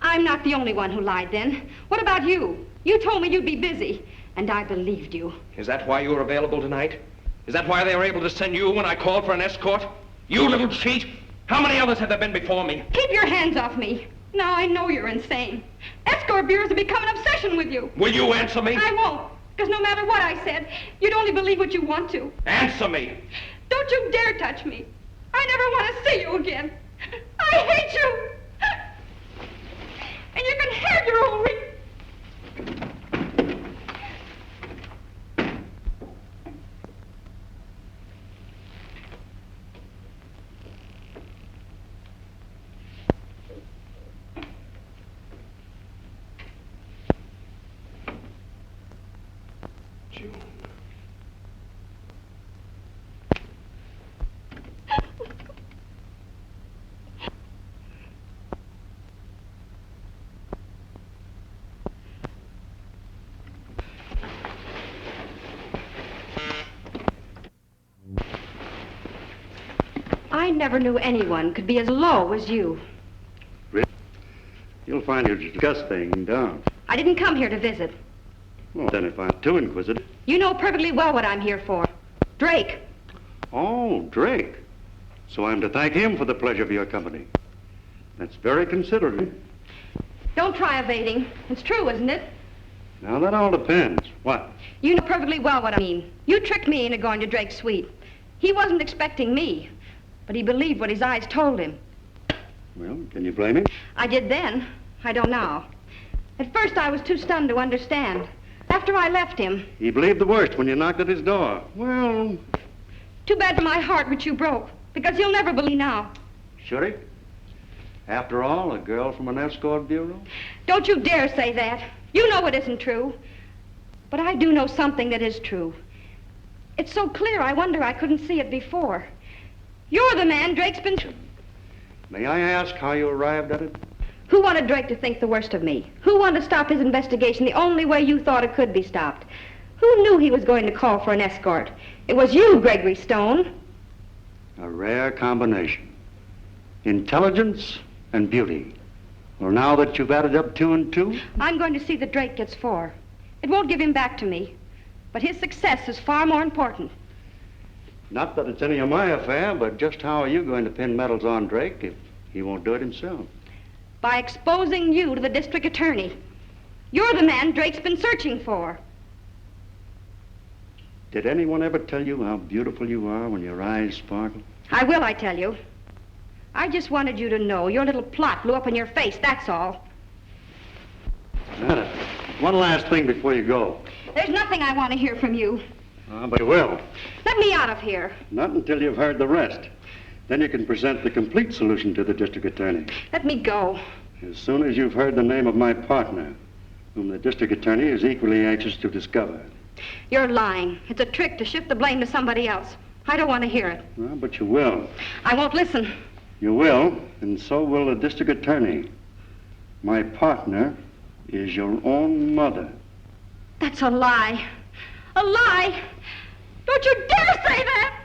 [SPEAKER 1] I'm not the only one who lied then. What about you? You told me you'd be busy, and I believed you.
[SPEAKER 2] Is that why you were available tonight? Is that why they were able to send you when I called for an escort? You little cheat! How many others have there been before me?
[SPEAKER 1] Keep your hands off me. Now I know you're insane. Escort bureaus have become an obsession with you.
[SPEAKER 2] Will you answer me?
[SPEAKER 1] I won't, because no matter what I said, you'd only believe what you want to.
[SPEAKER 2] Answer me!
[SPEAKER 1] Don't you dare touch me. I never want to see you again. I hate you! And you can have your own I never knew anyone could be as low as you.
[SPEAKER 6] Really? You'll find you discuss things down.
[SPEAKER 1] I didn't come here to visit.
[SPEAKER 6] Well, then if I'm too inquisitive.
[SPEAKER 1] You know perfectly well what I'm here for. Drake.
[SPEAKER 6] Oh, Drake. So I'm to thank him for the pleasure of your company. That's very considerate.
[SPEAKER 1] Don't try evading. It's true, isn't it?
[SPEAKER 6] Now, that all depends. What?
[SPEAKER 1] You know perfectly well what I mean. You tricked me into going to Drake's suite. He wasn't expecting me, but he believed what his eyes told him.
[SPEAKER 6] Well, can you blame him?
[SPEAKER 1] I did then. I don't now. At first, I was too stunned to understand. After I left him...
[SPEAKER 6] He believed the worst when you knocked at his door. Well...
[SPEAKER 1] Too bad for my heart, which you broke, because he'll never believe now.
[SPEAKER 6] Should he? After all, a girl from an escort bureau?
[SPEAKER 1] Don't you dare say that. You know it isn't true. But I do know something that is true. It's so clear, I wonder I couldn't see it before. You're the man Drake's been...
[SPEAKER 6] May I ask how you arrived at it?
[SPEAKER 1] Who wanted Drake to think the worst of me? Who wanted to stop his investigation the only way you thought it could be stopped? Who knew he was going to call for an escort? It was you, Gregory Stone.
[SPEAKER 6] A rare combination. Intelligence and beauty. Well, now that you've added up 2 and 2?
[SPEAKER 1] I'm going to see that Drake gets 4. It won't give him back to me. But his success is far more important.
[SPEAKER 6] Not that it's any of my affair, but just how are you going to pin medals on Drake if he won't do it himself?
[SPEAKER 1] By exposing you to the district attorney. You're the man Drake's been searching for.
[SPEAKER 6] Did anyone ever tell you how beautiful you are when your eyes sparkle?
[SPEAKER 1] I will, I tell you. I just wanted you to know your little plot blew up in your face, that's all.
[SPEAKER 6] Nada. One last thing before you go.
[SPEAKER 1] There's nothing I want to hear from you.
[SPEAKER 6] But you will.
[SPEAKER 1] Let me out of here.
[SPEAKER 6] Not until you've heard the rest. Then you can present the complete solution to the district attorney.
[SPEAKER 1] Let me go.
[SPEAKER 6] As soon as you've heard the name of my partner, whom the district attorney is equally anxious to discover.
[SPEAKER 1] You're lying. It's a trick to shift the blame to somebody else. I don't want to hear it.
[SPEAKER 6] Well, but you will.
[SPEAKER 1] I won't listen.
[SPEAKER 6] You will, and so will the district attorney. My partner is your own mother.
[SPEAKER 1] That's a lie. A lie! Don't you dare say that!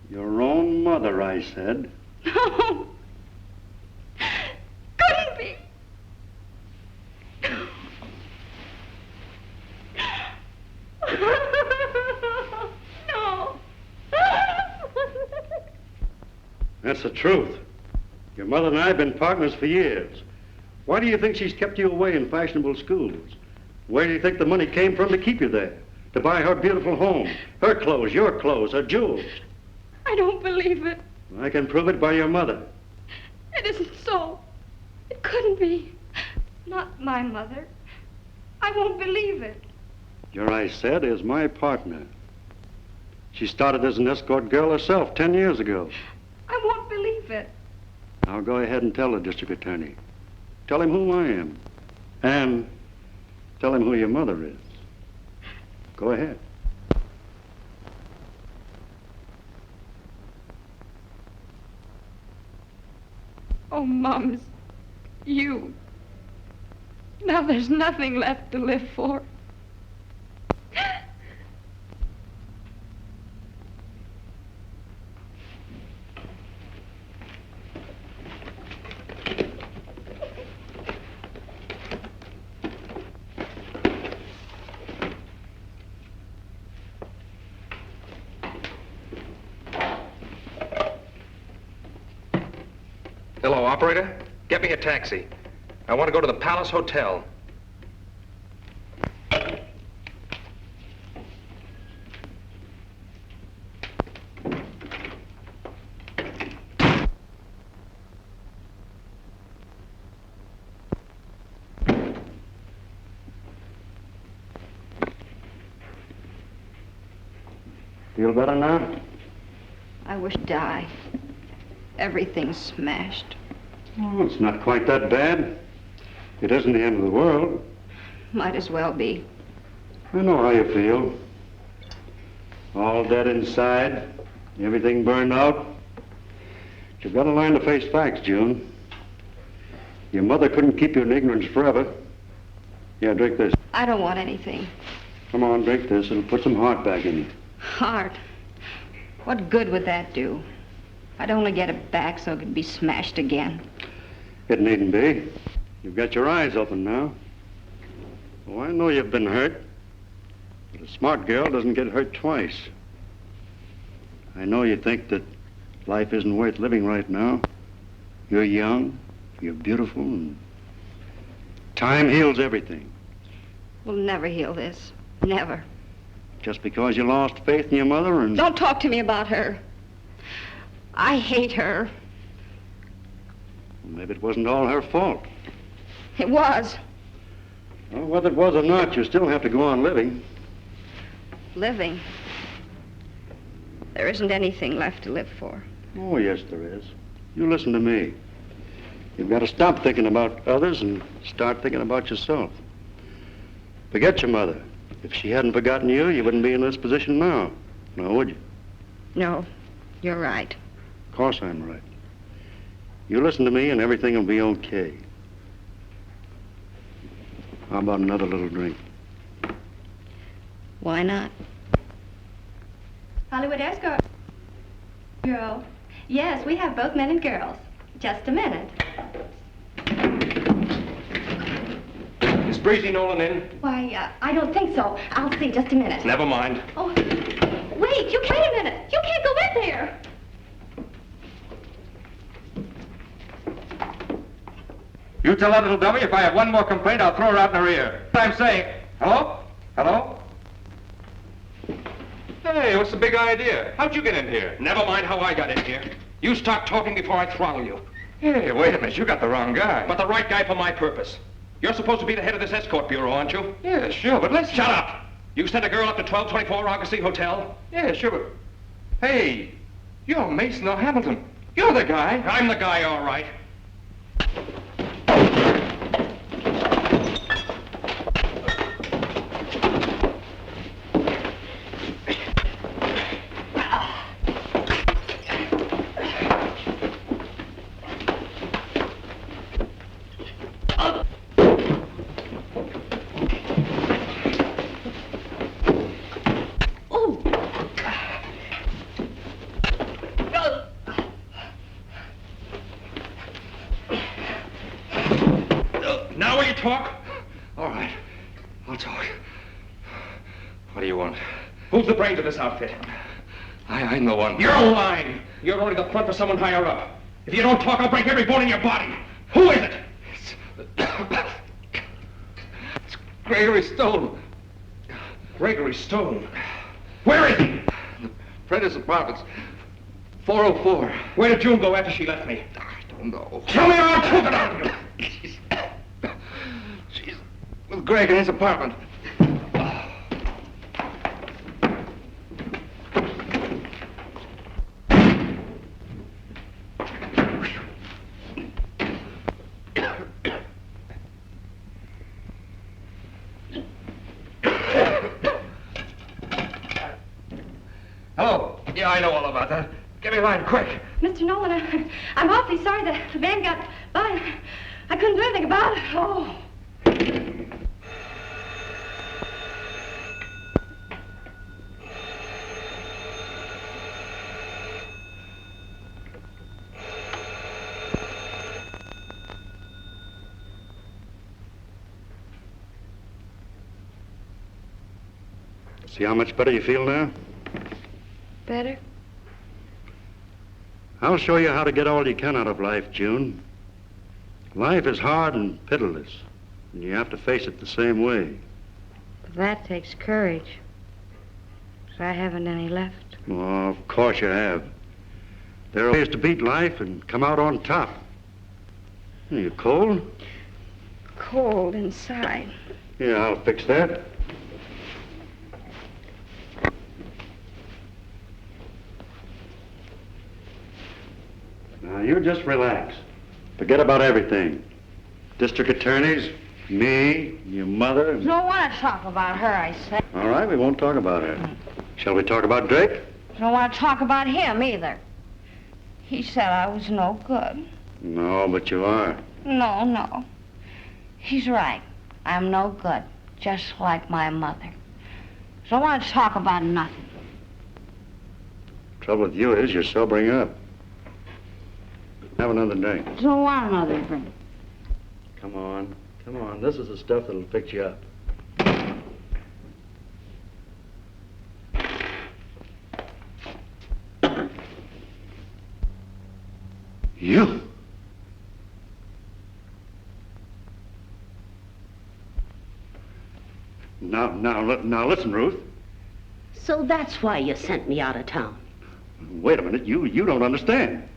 [SPEAKER 6] Your own mother, I said.
[SPEAKER 1] No. Couldn't be. No.
[SPEAKER 6] That's the truth. Your mother and I have been partners for years. Why do you think she's kept you away in fashionable schools? Where do you think the money came from to keep you there? To buy her beautiful home, her clothes, your clothes, her jewels.
[SPEAKER 1] I don't believe it.
[SPEAKER 6] I can prove it by your mother.
[SPEAKER 1] It isn't so. It couldn't be. Not my mother. I won't believe it.
[SPEAKER 6] Your, I said, is my partner. She started as an escort girl herself 10 years ago.
[SPEAKER 1] I won't it.
[SPEAKER 6] I'll go ahead and tell the district attorney. Tell him who I am. And tell him who your mother is. Go ahead.
[SPEAKER 1] Oh, Mums, you. Now there's nothing left to live for.
[SPEAKER 3] Hello, operator. Get me a taxi. I want to go to the Palace Hotel.
[SPEAKER 6] Feel better now?
[SPEAKER 14] I wish to die. Everything's smashed.
[SPEAKER 6] Oh, it's not quite that bad. It isn't the end of the world.
[SPEAKER 14] Might as well be.
[SPEAKER 6] I know how you feel. All dead inside, everything burned out. You've got to learn to face facts, June. Your mother couldn't keep you in ignorance forever. Yeah, drink this.
[SPEAKER 14] I don't want anything.
[SPEAKER 6] Come on, drink this. It'll put some heart back in you.
[SPEAKER 14] Heart? What good would that do? I'd only get it back so it could be smashed again.
[SPEAKER 6] It needn't be. You've got your eyes open now. Oh, I know you've been hurt. But a smart girl doesn't get hurt twice. I know you think that life isn't worth living right now. You're young, you're beautiful, and time heals everything.
[SPEAKER 14] We'll never heal this. Never.
[SPEAKER 6] Just because you lost faith in your mother and...
[SPEAKER 14] Don't talk to me about her. I hate her.
[SPEAKER 6] Maybe it wasn't all her fault.
[SPEAKER 14] It was.
[SPEAKER 6] Well, whether it was or not, you still have to go on living.
[SPEAKER 14] Living. There isn't anything left to live for.
[SPEAKER 6] Oh, yes, there is. You listen to me. You've got to stop thinking about others and start thinking about yourself. Forget your mother. If she hadn't forgotten you, you wouldn't be in this position now. Now, would you?
[SPEAKER 14] No, you're right.
[SPEAKER 6] Of course I'm right. You listen to me and everything will be okay. How about another little drink?
[SPEAKER 14] Why not?
[SPEAKER 1] Hollywood Escort. Girl. Yes, we have both men and girls. Just a minute.
[SPEAKER 2] Is Breezy Nolan in?
[SPEAKER 1] Why, I don't think so. I'll see. Just a minute.
[SPEAKER 2] Never mind.
[SPEAKER 1] Oh, wait, wait a minute. You can't go in there.
[SPEAKER 3] You tell that little dummy if I have one more complaint, I'll throw her out in her ear. I'm saying, hello? Hello? Hey, what's the big idea? How'd you get in here?
[SPEAKER 2] Never mind how I got in here. You start talking before I throttle you.
[SPEAKER 3] Hey, wait a minute, you got the wrong guy.
[SPEAKER 2] But the right guy for my purpose. You're supposed to be the head of this escort bureau, aren't you?
[SPEAKER 3] Yeah, sure, but let's...
[SPEAKER 2] Shut up! You sent a girl up to 1224 Argosy Hotel?
[SPEAKER 3] Yeah, sure, but... Hey, you're Mason or Hamilton. You're the guy.
[SPEAKER 2] I'm the guy, all right. Now will you talk?
[SPEAKER 3] All right, I'll talk. What do you want?
[SPEAKER 2] Who's the brains of this outfit?
[SPEAKER 3] I'm the one.
[SPEAKER 2] You're lying. You're only the front for someone higher up. If you don't talk, I'll break every bone in your body. Who is it?
[SPEAKER 3] It's Gregory Stone.
[SPEAKER 2] Gregory Stone? Where is he?
[SPEAKER 3] The Prentice Apartments, 404.
[SPEAKER 2] Where did June go after she left me?
[SPEAKER 3] I don't know.
[SPEAKER 2] Tell me or I'll choke it out of you.
[SPEAKER 3] She's with Greg in his apartment. Yeah, I know all about that. Give me mine, quick.
[SPEAKER 1] Mr. Nolan, I'm awfully sorry that the van got by. I couldn't do anything about it. Oh.
[SPEAKER 6] See how much better you feel now?
[SPEAKER 1] Better?
[SPEAKER 6] I'll show you how to get all you can out of life, June. Life is hard and pitiless, and you have to face it the same way.
[SPEAKER 1] But that takes courage. 'Cause I haven't any left.
[SPEAKER 6] Oh, of course you have. There are ways to beat life and come out on top. Are you cold?
[SPEAKER 1] Cold inside.
[SPEAKER 6] Yeah, I'll fix that. Now, you just relax. Forget about everything. District attorneys, me, your mother.
[SPEAKER 14] Don't want to talk about her, I said.
[SPEAKER 6] All right, we won't talk about her. Shall we talk about Drake?
[SPEAKER 14] Don't want to talk about him either. He said I was no good.
[SPEAKER 6] No, but you are.
[SPEAKER 14] No. He's right. I'm no good, just like my mother. Don't want to talk about nothing.
[SPEAKER 6] Trouble with you is you're sobering up. Have another drink.
[SPEAKER 14] Don't want another drink.
[SPEAKER 6] Come on. This is the stuff that'll fix you up. You? Now listen, Ruth.
[SPEAKER 7] So that's why you sent me out of town.
[SPEAKER 6] Wait a minute. You don't understand.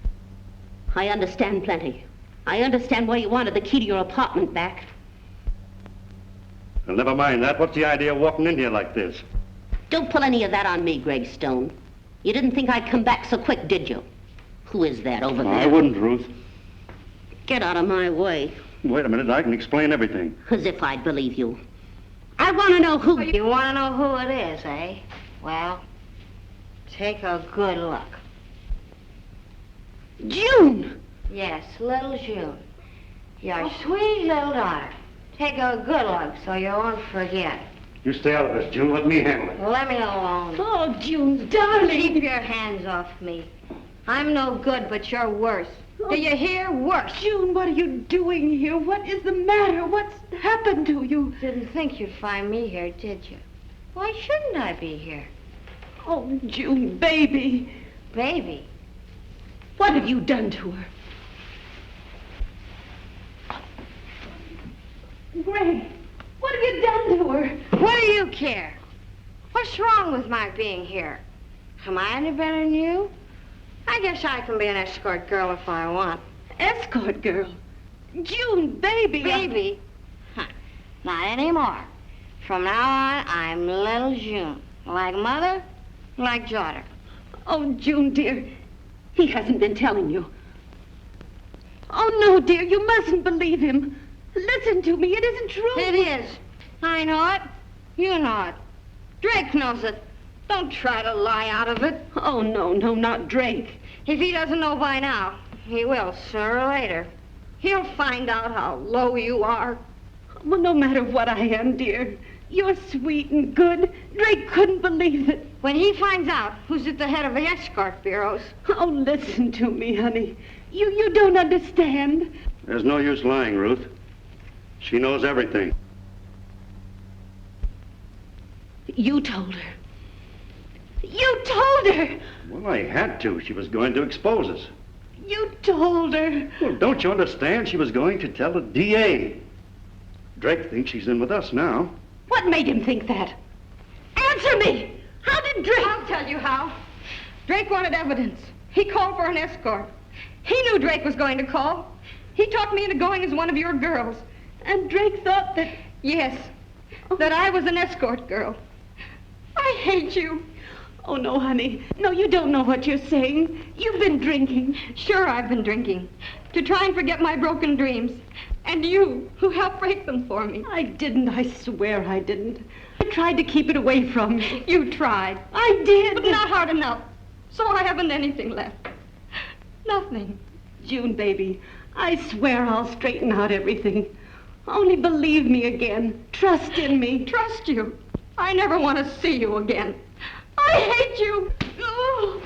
[SPEAKER 7] I understand plenty. I understand why you wanted the key to your apartment back.
[SPEAKER 6] Well, never mind that. What's the idea of walking in here like this?
[SPEAKER 7] Don't pull any of that on me, Greg Stone. You didn't think I'd come back so quick, did you? Who is that over there?
[SPEAKER 6] I wouldn't, Ruth.
[SPEAKER 7] Get out of my way.
[SPEAKER 6] Wait a minute. I can explain everything.
[SPEAKER 7] As if I'd believe you. I want to know who...
[SPEAKER 14] You want to know who it is, eh? Well, take a good look.
[SPEAKER 7] June!
[SPEAKER 14] Yes, little June. Your sweet little daughter. Take a good look so you won't forget.
[SPEAKER 6] You stay out of this, June. Let me handle it.
[SPEAKER 14] Let me alone.
[SPEAKER 7] Oh, June, darling.
[SPEAKER 14] Keep your hands off me. I'm no good, but you're worse. Do you hear? Worse.
[SPEAKER 13] June, what are you doing here? What is the matter? What's happened to you?
[SPEAKER 14] Didn't think you'd find me here, did you? Why shouldn't I be here?
[SPEAKER 13] Oh, June, baby.
[SPEAKER 14] Baby?
[SPEAKER 13] What have you done to her? Greg, what have you done to her?
[SPEAKER 14] What do you care? What's wrong with my being here? Am I any better than you? I guess I can be an escort girl if I want.
[SPEAKER 13] Escort girl? June, baby.
[SPEAKER 14] Baby? Huh. Not anymore. From now on, I'm little June. Like mother, like daughter.
[SPEAKER 13] Oh, June, dear, he hasn't been telling you. Oh, no, dear, you mustn't believe him. Listen to me, it isn't true.
[SPEAKER 14] It is. I know it. You know it. Drake knows it. Don't try to lie out of it.
[SPEAKER 13] Oh, no, not Drake.
[SPEAKER 14] If he doesn't know by now, he will sooner or later. He'll find out how low you are.
[SPEAKER 13] Well, no matter what I am, dear, you're sweet and good. Drake couldn't believe it.
[SPEAKER 14] When he finds out who's at the head of the escort bureaus...
[SPEAKER 13] Oh, listen to me, honey. You don't understand.
[SPEAKER 6] There's no use lying, Ruth. She knows everything.
[SPEAKER 13] You told her. You told her!
[SPEAKER 6] Well, I had to. She was going to expose us.
[SPEAKER 13] You told her.
[SPEAKER 6] Well, don't you understand? She was going to tell the DA. Drake thinks she's in with us now.
[SPEAKER 13] What made him think that? Answer me! How did Drake...
[SPEAKER 14] I'll tell you how. Drake wanted evidence. He called for an escort. He knew Drake was going to call. He talked me into going as one of your girls.
[SPEAKER 13] And Drake thought that...
[SPEAKER 14] Yes, that I was an escort girl. I hate you.
[SPEAKER 13] Oh, no, honey. No, you don't know what you're saying. You've been drinking.
[SPEAKER 14] Sure, I've been drinking. To try and forget my broken dreams. And you, who helped break them for me.
[SPEAKER 13] I didn't. I swear I didn't. I tried to keep it away from you.
[SPEAKER 14] You tried.
[SPEAKER 13] I did.
[SPEAKER 14] But not hard enough.
[SPEAKER 15] So I haven't anything left. Nothing.
[SPEAKER 13] June, baby, I swear I'll straighten out everything. Only believe me again. Trust in me.
[SPEAKER 15] Trust you? I never want to see you again. I hate you. Oh.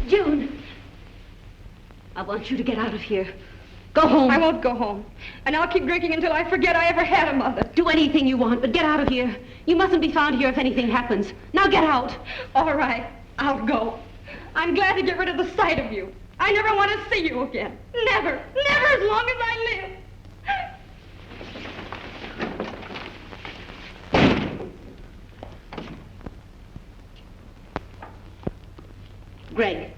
[SPEAKER 13] June, I want you to get out of here. Go home.
[SPEAKER 15] I won't go home. And I'll keep drinking until I forget I ever had a mother.
[SPEAKER 13] Do anything you want, but get out of here. You mustn't be found here if anything happens. Now get out.
[SPEAKER 15] All right, I'll go. I'm glad to get rid of the sight of you. I never want to see you again. Never. Never as long as I live.
[SPEAKER 13] Greg.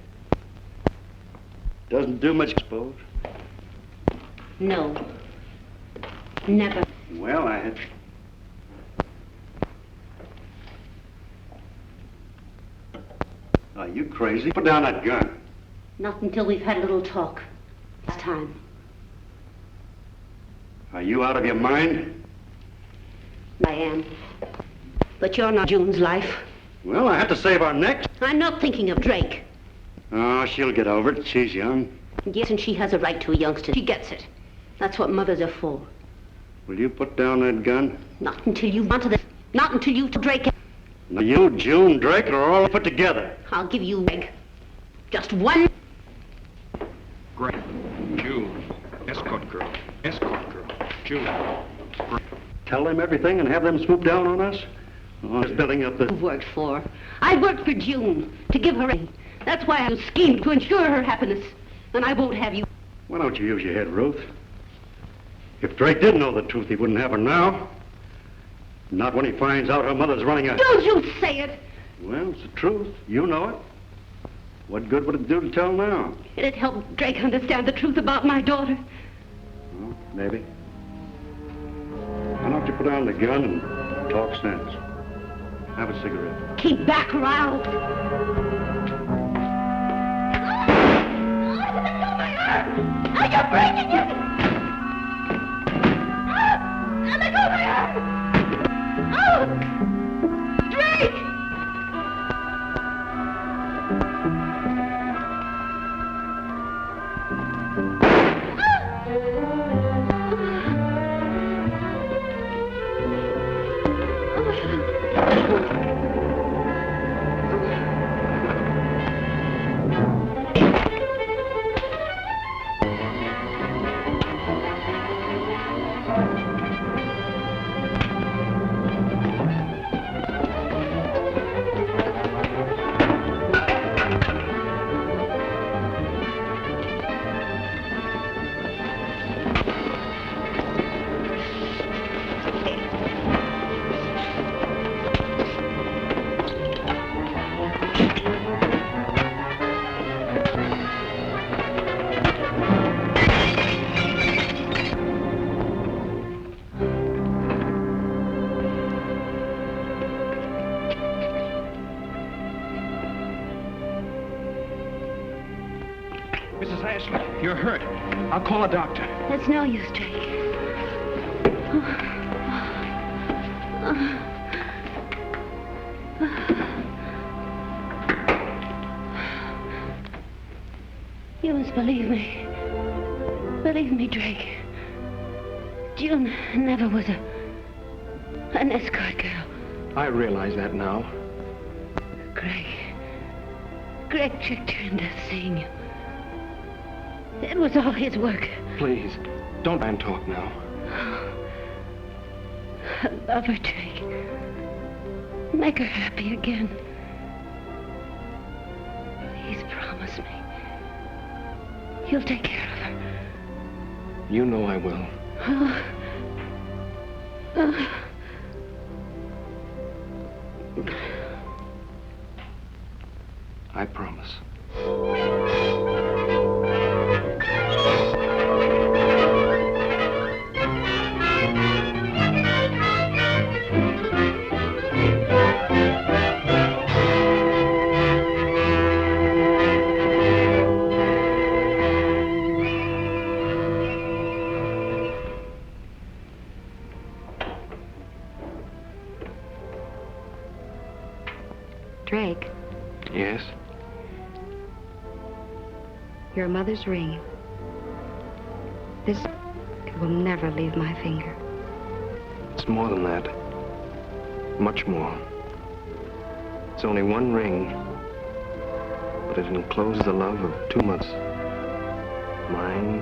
[SPEAKER 6] Doesn't do much, I suppose.
[SPEAKER 13] No. Never.
[SPEAKER 6] Well, I had... Are you crazy? Put down that gun.
[SPEAKER 13] Not until we've had a little talk. Last time.
[SPEAKER 6] Are you out of your mind?
[SPEAKER 13] I am. But you're not June's life.
[SPEAKER 6] Well, I have to save our necks.
[SPEAKER 13] I'm not thinking of Drake.
[SPEAKER 6] Oh, she'll get over it. She's young.
[SPEAKER 13] Yes, and she has a right to a youngster. She gets it. That's what mothers are for.
[SPEAKER 6] Will you put down that gun?
[SPEAKER 13] Not until you want to. Not until you Drake.
[SPEAKER 6] Now, you, June, Drake are all put together.
[SPEAKER 13] I'll give you Greg. Just one.
[SPEAKER 2] Greg, June, escort girl, June. Greg.
[SPEAKER 6] Tell them everything and have them swoop down on us? Oh, it's building up the...
[SPEAKER 13] I've worked for. I worked for June to give her a... That's why I schemed to ensure her happiness. And I won't have you.
[SPEAKER 6] Why don't you use your head, Ruth? If Drake did know the truth, he wouldn't have her now. Not when he finds out her mother's running a...
[SPEAKER 13] Don't you say it!
[SPEAKER 6] Well, it's the truth. You know it. What good would it do to tell now?
[SPEAKER 13] It'd help Drake understand the truth about my daughter.
[SPEAKER 6] Well, maybe. Why don't you put down the gun and talk sense? Have a cigarette.
[SPEAKER 13] Keep back, Ralph. Are you breaking it? Let go of my arm! Oh! Drake!
[SPEAKER 2] You're hurt. I'll call a doctor.
[SPEAKER 13] It's no use, Drake. You must believe me. Believe me, Drake. June never was an escort girl.
[SPEAKER 2] I realize that now.
[SPEAKER 13] Greg tricked her into seeing you. It was all his work.
[SPEAKER 2] Please, don't try and talk now.
[SPEAKER 13] I love her, Drake. Make her happy again. Please promise me. You'll take care of her.
[SPEAKER 2] You know I will. I promise.
[SPEAKER 1] Drake,
[SPEAKER 2] Yes?
[SPEAKER 14] Your mother's ring. This will never leave my finger.
[SPEAKER 9] It's more than that. Much more. It's only one ring, but it encloses the love of 2 months. Mine